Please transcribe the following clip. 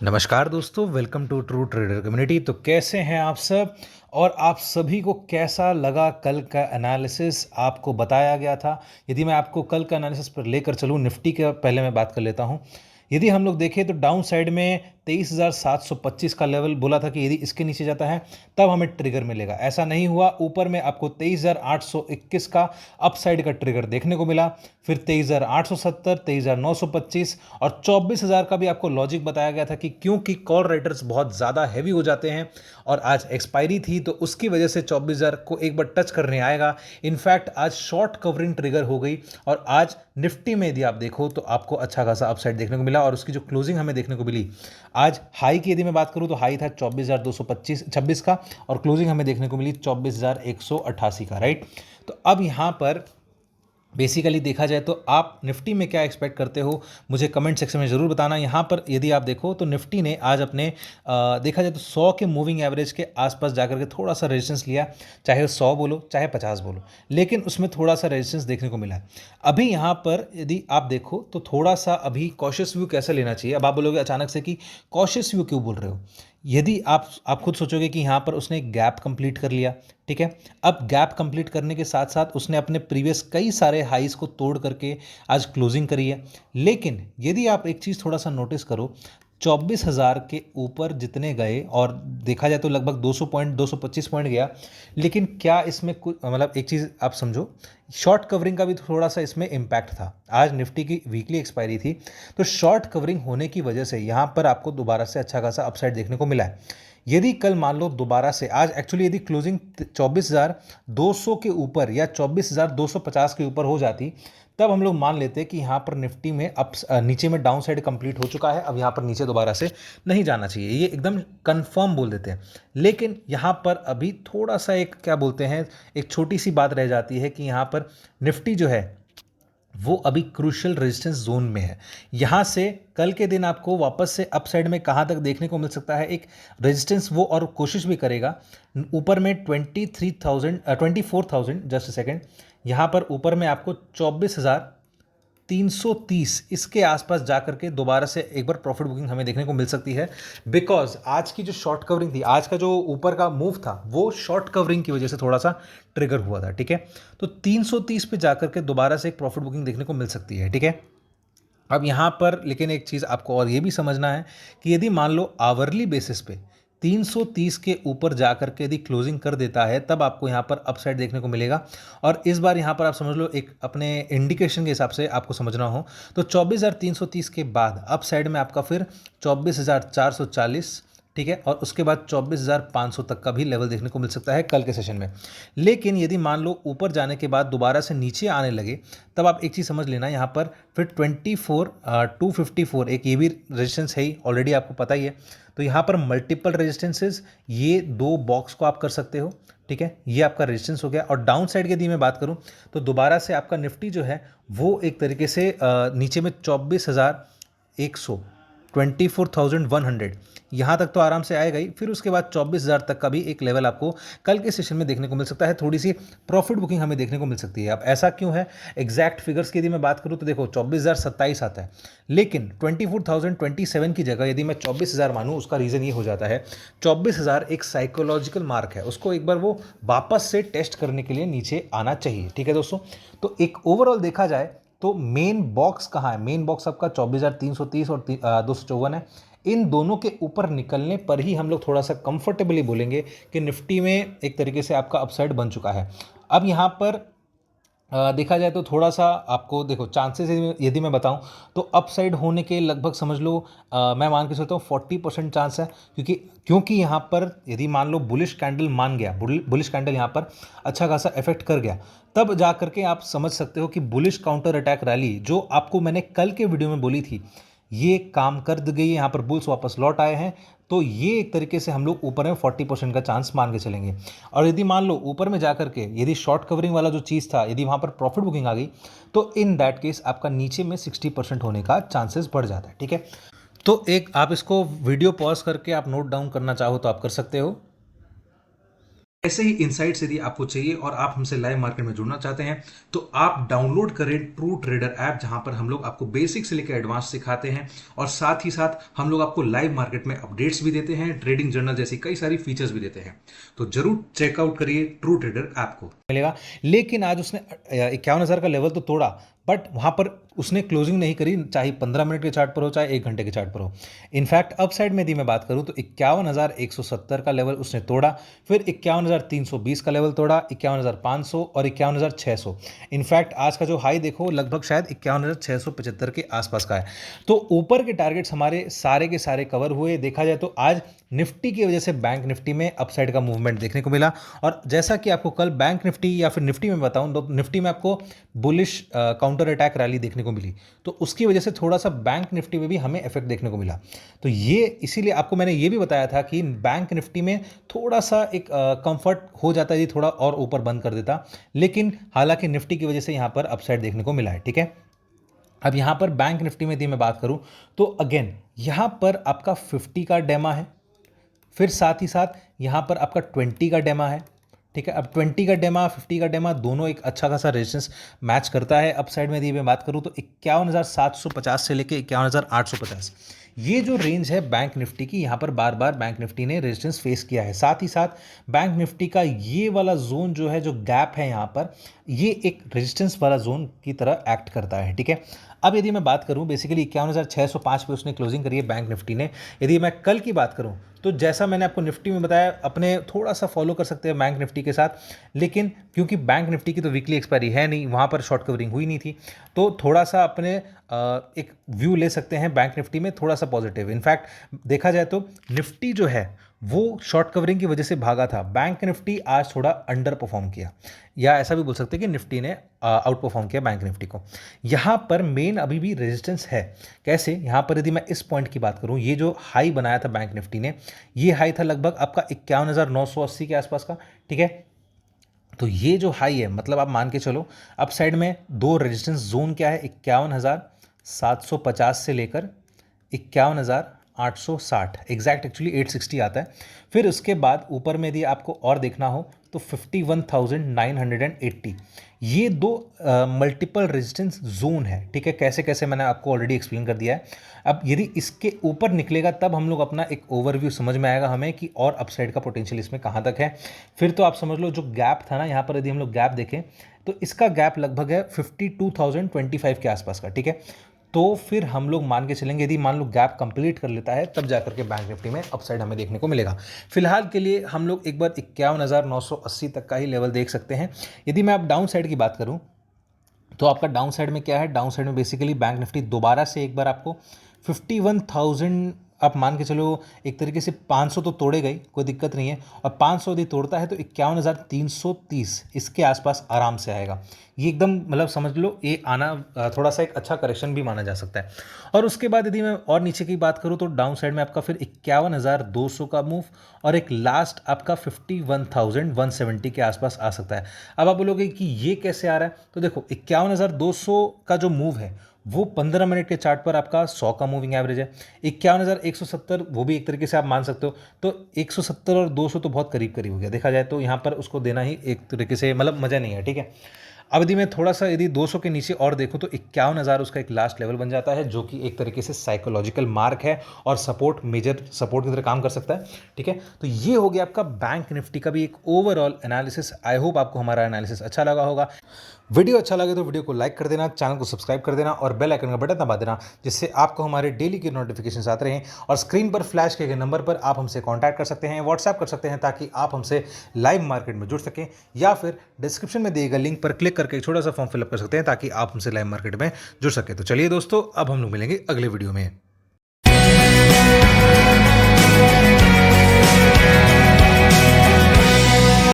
नमस्कार दोस्तों, welcome to True Trader community. तो कैसे हैं आप सब और आप सभी को कैसा लगा कल का एनालिसिस? आपको बताया गया था। यदि मैं आपको कल का एनालिसिस पर लेकर चलूं, निफ्टी का पहले मैं बात कर लेता हूं। यदि हम लोग देखें तो डाउन साइड में 23,725 का लेवल बोला था कि यदि इसके नीचे जाता है तब हमें ट्रिगर मिलेगा। ऐसा नहीं हुआ। ऊपर में आपको 23,821 का अपसाइड का ट्रिगर देखने को मिला, फिर 23,870, 23,925 और 24,000 का भी आपको लॉजिक बताया गया था कि क्योंकि कॉल राइटर्स बहुत ज़्यादा हैवी हो जाते हैं और आज एक्सपायरी थी तो उसकी वजह से 24,000 को एक बार टच करने आएगा। इनफैक्ट आज शॉर्ट कवरिंग ट्रिगर हो गई और आज निफ्टी में यदि आप देखो तो आपको अच्छा खासा अपसाइड देखने को मिला और उसकी जो क्लोजिंग हमें देखने को मिली, आज हाई की यदि मैं बात करूं तो हाई था 24,226 का और क्लोजिंग हमें देखने को मिली 24,188 का, राइट। तो अब यहां पर बेसिकली देखा जाए तो आप निफ्टी में क्या एक्सपेक्ट करते हो, मुझे कमेंट सेक्शन में ज़रूर बताना। यहाँ पर यदि आप देखो तो निफ्टी ने आज अपने देखा जाए तो 100 के मूविंग एवरेज के आसपास जाकर के थोड़ा सा रेजिस्टेंस लिया, चाहे 100 बोलो चाहे 50 बोलो, लेकिन उसमें थोड़ा सा रेजिस्टेंस देखने को मिला है। अभी यहाँ पर यदि आप देखो तो थोड़ा सा अभी कॉशियस व्यू कैसे लेना चाहिए। अब आप बोलोगे अचानक से कि कॉशियस व्यू क्यों बोल रहे हो। यदि आप खुद सोचोगे कि यहाँ पर उसने गैप कंप्लीट कर लिया, ठीक है। अब गैप कंप्लीट करने के साथ साथ उसने अपने प्रीवियस कई सारे हाइस को तोड़ करके आज क्लोजिंग करी है। लेकिन यदि आप एक चीज़ थोड़ा सा नोटिस करो, 24,000 के ऊपर जितने गए और देखा जाए तो लगभग 200 पॉइंट 225 पॉइंट गया, लेकिन क्या इसमें कुछ मतलब एक चीज़ आप समझो, शॉर्ट कवरिंग का भी थोड़ा सा इसमें इम्पैक्ट था। आज निफ्टी की वीकली एक्सपायरी थी तो शॉर्ट कवरिंग होने की वजह से यहाँ पर आपको दोबारा से अच्छा खासा अपसाइड देखने को मिला है। यदि कल मान लो दोबारा से आज एक्चुअली यदि क्लोजिंग 24,200 के ऊपर या 24,250 के ऊपर हो जाती तब हम लोग मान लेते कि यहाँ पर निफ्टी में नीचे में डाउन साइड कंप्लीट हो चुका है, अब यहाँ पर नीचे दोबारा से नहीं जाना चाहिए, ये एकदम कंफर्म बोल देते हैं। लेकिन यहाँ पर अभी थोड़ा सा एक क्या बोलते हैं, एक छोटी सी बात रह जाती है कि यहाँ पर निफ्टी जो है वो अभी क्रूशियल रेजिस्टेंस जोन में है। यहाँ से कल के दिन आपको वापस से अपसाइड में कहाँ तक देखने को मिल सकता है एक रेजिस्टेंस, वो और कोशिश भी करेगा ऊपर में 24,000, जस्ट सेकेंड, यहाँ पर ऊपर में आपको 24,330 इसके आसपास जाकर के दोबारा से एक बार प्रॉफिट बुकिंग हमें देखने को मिल सकती है। बिकॉज आज की जो शॉर्ट कवरिंग थी, आज का जो ऊपर का मूव था वो शॉर्ट कवरिंग की वजह से थोड़ा सा ट्रिगर हुआ था, ठीक है। तो 330 पे जाकर के दोबारा से एक प्रॉफिट बुकिंग देखने को मिल सकती है, ठीक है। अब यहाँ पर लेकिन एक चीज़ आपको और ये भी समझना है कि यदि मान लो आवरली बेसिस पे 330 के ऊपर जाकर के यदि क्लोजिंग कर देता है तब आपको यहाँ पर अपसाइड देखने को मिलेगा। और इस बार यहाँ पर आप समझ लो, एक अपने इंडिकेशन के हिसाब से आपको समझना हो तो 24,330 के बाद अपसाइड में आपका फिर 24,440, ठीक है, और उसके बाद 24,500 तक का भी लेवल देखने को मिल सकता है कल के सेशन में। लेकिन यदि मान लो ऊपर जाने के बाद दोबारा से नीचे आने लगे तब आप एक चीज़ समझ लेना, यहाँ पर फिर 24,254 एक ये भी रेजिस्टेंस है ही, ऑलरेडी आपको पता ही है। तो यहाँ पर मल्टीपल रेजिस्टेंसेज, ये दो बॉक्स को आप कर सकते हो, ठीक है। ये आपका रेजिस्टेंस हो गया। और डाउन साइड के यदि मैं बात करूँ तो दोबारा से आपका निफ्टी जो है वो एक तरीके से नीचे में 24,100, 24,100 यहाँ तक तो आराम से आएगा ही। फिर उसके बाद 24,000 तक का भी एक लेवल आपको कल के सेशन में देखने को मिल सकता है। थोड़ी सी प्रॉफिट बुकिंग हमें देखने को मिल सकती है। अब ऐसा क्यों है, एग्जैक्ट फिगर्स की यदि मैं बात करूँ तो देखो 24,027 आता है, लेकिन 24,027 की जगह यदि मैं 24,000 मानूँ, उसका रीज़न ये हो जाता है 24,000 एक साइकोलॉजिकल मार्क है, उसको एक बार वो वापस से टेस्ट करने के लिए नीचे आना चाहिए, ठीक है दोस्तों। तो एक ओवरऑल देखा जाए तो मेन बॉक्स कहाँ है, मेन बॉक्स आपका 24,330 और 254 है। इन दोनों के ऊपर निकलने पर ही हम लोग थोड़ा सा कंफर्टेबली बोलेंगे कि निफ्टी में एक तरीके से आपका अपसाइड बन चुका है। अब यहाँ पर देखा जाए तो थोड़ा सा आपको देखो चांसेस यदि मैं बताऊं तो अपसाइड होने के लगभग समझ लो मैं मान के चलता हूँ 40% चांस है। क्योंकि यहाँ पर यदि मान लो बुलिश कैंडल मान गया, बुलिश कैंडल यहाँ पर अच्छा खासा इफेक्ट कर गया, तब जा करके आप समझ सकते हो कि बुलिश काउंटर अटैक रैली जो आपको मैंने कल के वीडियो में बोली थी ये काम कर गई है। यहाँ पर बुल्स वापस लौट आए हैं, तो ये एक तरीके से हम लोग ऊपर में 40% का चांस मान के चलेंगे। और यदि मान लो ऊपर में जाकर के यदि शॉर्ट कवरिंग वाला जो चीज़ था, यदि वहाँ पर प्रॉफिट बुकिंग आ गई तो इन दैट केस आपका नीचे में 60% होने का चांसेस बढ़ जाता है, ठीक है। तो एक आप इसको वीडियो पॉज करके आप नोट डाउन करना चाहो तो आप कर सकते हो। ऐसे ही इनसाइट्स यदि आपको चाहिए और आप हमसे लाइव मार्केट में जुड़ना चाहते हैं तो आप डाउनलोड करें ट्रू ट्रेडर ऐप, जहां पर हम लोग आपको बेसिक से लेकर एडवांस सिखाते हैं और साथ ही साथ हम लोग आपको लाइव मार्केट में अपडेट्स भी देते हैं, ट्रेडिंग जर्नल जैसी कई सारी फीचर्स भी देते हैं। तो जरूर चेकआउट करिए ट्रू ट्रेडर ऐप को। मिलेगा। लेकिन आज उसने 51,000 का लेवल तो तोड़ा, बट वहां पर उसने क्लोजिंग नहीं करी, चाहे 15 मिनट के चार्ट पर हो चाहे 1 घंटे के चार्ट पर हो। इनफैक्ट अप साइड में यदि मैं बात करूं तो 51,170 का लेवल उसने तोड़ा, फिर 51,320 का लेवल तोड़ा, 51,500 और 51,600। इनफैक्ट आज का जो हाई देखो लगभग शायद 51,675 के आसपास का है। तो ऊपर के टारगेट्स हमारे सारे के सारे कवर हुए। देखा जाए तो आज निफ्टी की वजह से बैंक निफ्टी में अपसाइड का मूवमेंट देखने को मिला। और जैसा कि आपको कल बैंक निफ्टी या फिर निफ्टी में बताऊं तो निफ्टी में आपको बुलिश काउंटर अटैक रैली देखने को मिली, तो उसकी वजह से थोड़ा सा बैंक निफ्टी में भी हमें इफेक्ट देखने को मिला। तो ये इसीलिए आपको मैंने ये भी बताया था कि बैंक निफ्टी में थोड़ा सा एक कंफर्ट हो जाता है यदि थोड़ा और ऊपर बंद कर देता, लेकिन हालांकि निफ्टी की वजह से यहां पर अपसाइड देखने को मिला है। ठीक है, अब यहां पर बैंक निफ्टी में यदि मैं बात करूं तो अगेन यहां पर आपका 50 का डेमा है, फिर साथ ही साथ यहां पर आपका 20 का डेमा है। ठीक है, अब 20 का डेमा 50 का डेमा दोनों एक अच्छा खासा रेजिस्टेंस मैच करता है। अप साइड में यदि मैं बात करूं तो 51,750 से लेकर 51,850 ये जो रेंज है बैंक निफ्टी की, यहां पर बार बार बैंक निफ्टी ने रेजिस्टेंस फेस किया है। साथ ही साथ बैंक निफ्टी का ये वाला जोन जो है, जो गैप है यहां पर, ये एक रेजिस्टेंस वाला जोन की तरह एक्ट करता है। ठीक है, अब यदि मैं बात करूं बेसिकली 51,605 पे उसने क्लोजिंग करी है बैंक निफ्टी ने। यदि मैं कल की बात करूं तो जैसा मैंने आपको निफ्टी में बताया, अपने थोड़ा सा फॉलो कर सकते हैं बैंक निफ्टी के साथ, लेकिन क्योंकि बैंक निफ्टी की तो वीकली एक्सपायरी है नहीं, वहाँ पर शॉर्ट कवरिंग हुई नहीं थी, तो थोड़ा सा अपने एक व्यू ले सकते हैं बैंक निफ्टी में थोड़ा सा पॉजिटिव। इनफैक्ट देखा जाए तो निफ्टी जो है वो शॉर्ट कवरिंग की वजह से भागा था, बैंक निफ्टी आज थोड़ा अंडर परफॉर्म किया, या ऐसा भी बोल सकते हैं कि निफ्टी ने आउट परफॉर्म किया बैंक निफ्टी को। यहाँ पर मेन अभी भी रेजिस्टेंस है। कैसे? यहाँ पर यदि मैं इस पॉइंट की बात करूँ, ये जो हाई बनाया था बैंक निफ्टी ने, ये हाई था लगभग आपका 51,980 के आसपास का। ठीक है, तो ये जो हाई है, मतलब आप मान के चलो अप साइड में दो रेजिस्टेंस जोन क्या है, 51,750 से लेकर 51,860, एग्जैक्ट एक्चुअली 860 आता है। फिर उसके बाद ऊपर में यदि आपको और देखना हो तो 51,980, ये दो मल्टीपल रेजिस्टेंस जोन है। ठीक है, कैसे कैसे मैंने आपको ऑलरेडी एक्सप्लेन कर दिया है। अब यदि इसके ऊपर निकलेगा तब हम लोग अपना एक ओवरव्यू समझ में आएगा हमें कि और अपसाइड का पोटेंशियल इसमें कहाँ तक है। फिर तो आप समझ लो जो गैप था ना, यहाँ पर यदि हम लोग गैप देखें तो इसका गैप लगभग है 52,025 के आसपास का। ठीक है, तो फिर हम लोग मान के चलेंगे यदि मान लो गैप कंप्लीट कर लेता है तब जाकर के बैंक निफ्टी में अपसाइड हमें देखने को मिलेगा। फिलहाल के लिए हम लोग एक बार 51,980 तक का ही लेवल देख सकते हैं। यदि मैं आप डाउन साइड की बात करूं तो आपका डाउन साइड में क्या है, डाउन साइड में बेसिकली बैंक निफ्टी दोबारा से एक बार आपको 51,000, आप मान के चलो एक तरीके से 500 तो तोड़े गई, कोई दिक्कत नहीं है, और 500 यदि तोड़ता है तो 51,330 इसके आसपास आराम से आएगा। ये एकदम मतलब समझ लो ये आना थोड़ा सा एक अच्छा करेक्शन भी माना जा सकता है। और उसके बाद यदि मैं और नीचे की बात करूँ तो डाउन साइड में आपका फिर 51,200 का मूव और एक लास्ट आपका 51,170 के आसपास आ सकता है। अब आप बोलोगे कि ये कैसे आ रहा है, तो देखो 51,200 का जो मूव है वो 15 मिनट के चार्ट पर आपका 100 का मूविंग एवरेज है। 51,170 वो भी एक तरीके से आप मान सकते हो, तो 170 और 200 तो बहुत करीब करीब हो गया। देखा जाए तो यहाँ पर उसको देना ही एक तरीके से मतलब मज़ा नहीं है। ठीक है, अब यदि मैं थोड़ा सा यदि 200 के नीचे और देखूं तो 51,000 उसका एक लास्ट लेवल बन जाता है, जो कि एक तरीके से साइकोलॉजिकल मार्क है और सपोर्ट, मेजर सपोर्ट की तरह काम कर सकता है। ठीक है, तो ये हो गया आपका बैंक निफ्टी का भी एक ओवरऑल एनालिसिस। आई होप आपको हमारा एनालिसिस अच्छा लगा होगा। वीडियो अच्छा लगे तो वीडियो को लाइक कर देना, चैनल को सब्सक्राइब कर देना और बेल आइकन का बटन दबा देना, जिससे आपको हमारे डेली के नोटिफिकेशन आते रहें। और स्क्रीन पर फ्लैश किए गए नंबर पर आप हमसे कॉन्टैक्ट कर सकते हैं, व्हाट्सएप कर सकते हैं, ताकि आप हमसे लाइव मार्केट में जुड़ सकें, या फिर डिस्क्रिप्शन में दिए गए लिंक पर क्लिक करके एक छोटा सा फॉर्म फिलअप कर सकते हैं ताकि आप हमसे लाइव मार्केट में जुड़ सकें। तो चलिए दोस्तों, अब हम लोग मिलेंगे अगले वीडियो में।